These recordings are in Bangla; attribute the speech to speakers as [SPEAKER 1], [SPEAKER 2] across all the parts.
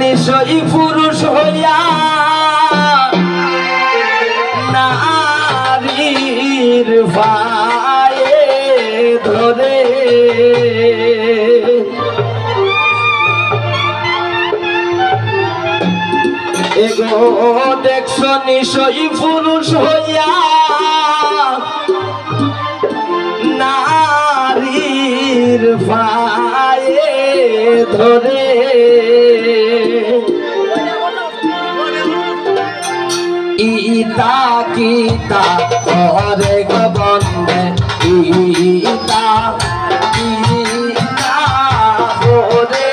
[SPEAKER 1] নিশই পুরুষ হইয়া নারীর পায়ে ধরে এগো দেখছ নিশই পুরুষ হইয়া নারীর পায়ে ধরে ইতা কিতা করে গো বন্দে ইতা কিতা করে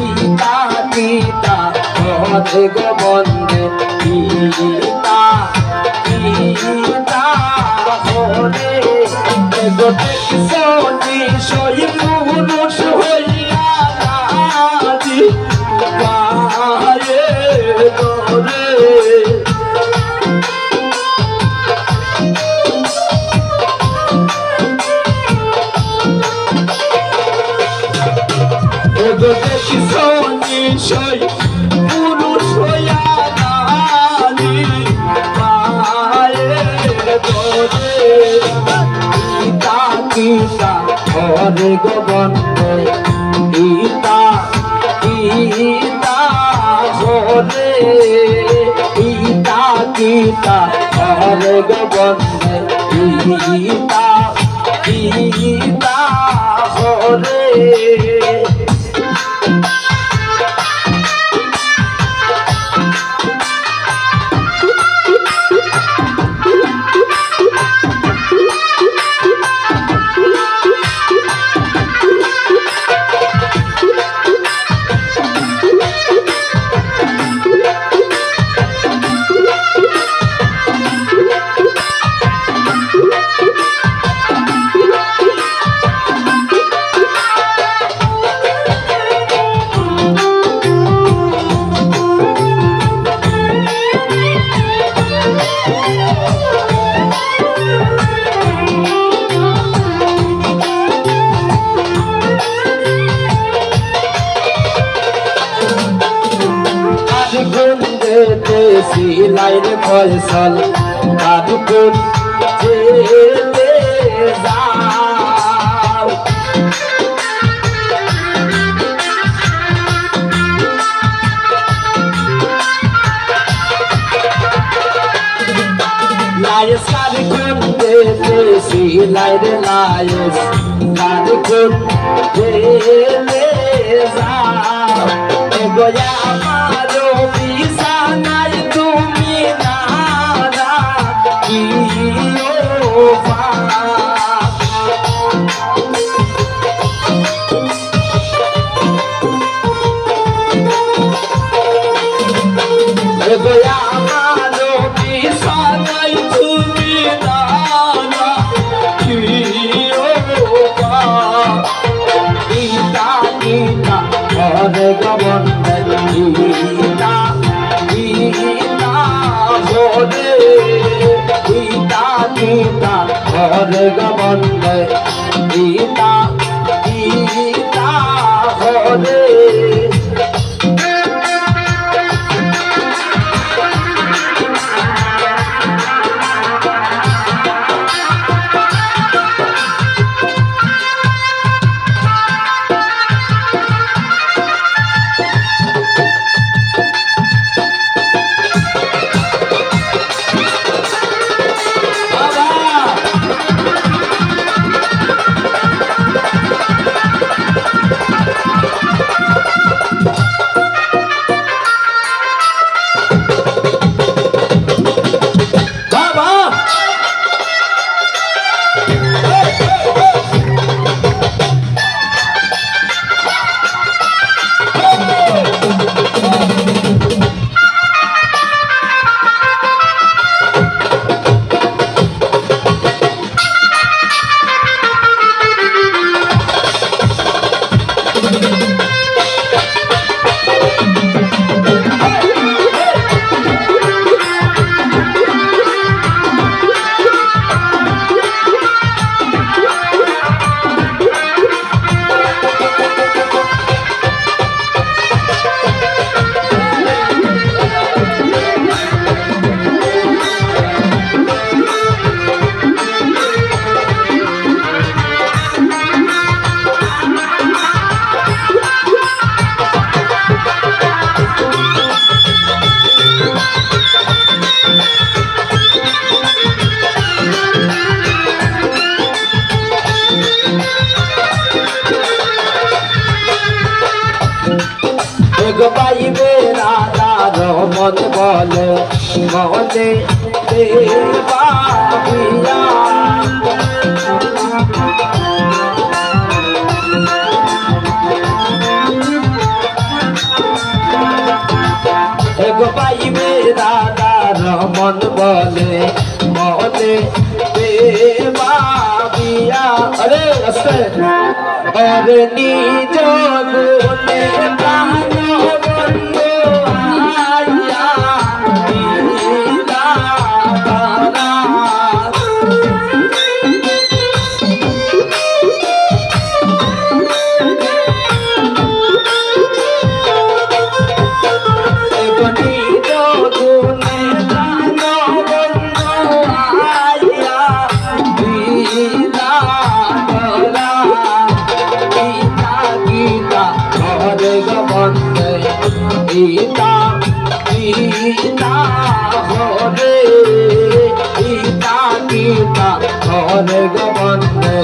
[SPEAKER 1] ইতা কিতা করে গো বন্দে ইতা কিতা করে গো দেখছ নিশই পুরুষ হইয়া নারী পায়ে ধরে এগো দেখিস নিশই পুরুষ হইয়া নারী পায়ে ধরে ইতা কিতা করে গো বন্দে ইতা কিতা করে ইতা কিতা করে গো বন্দে ইতা কিতা করে সিলাইর ফয়সল কাদুকুন জেলে যাও লায়েস কাদুকুন জেলে সিলাইর লায়েস কাদুকুন জেলে যাও এগোয়া আমারো বিছানায় তুমি নারা কিও এগোয়া আমারো বিছানায় তুমি নারা কিও ইতা ইতা করে গো বন্দে ইতা কিতা করে ইতা কিতা করে গো বন্দে ইতা কিতা করে গো পাইবে রাধার মন বলে মনে দেবা বিয়া গো পাইবে রাধার মন বলে মনে দেবা বিয়া আরে আস্তে আরে নিজ গুণে প্রাণ বন্ধু আইয়া বিনা তারা নিজ গুণে প্রাণ বন্ধু আইয়া বিনা তারা গীতা গীতা হরে গোবন্দে গীতা গীতা হরে গীতা গীতা হরে গোবন্দে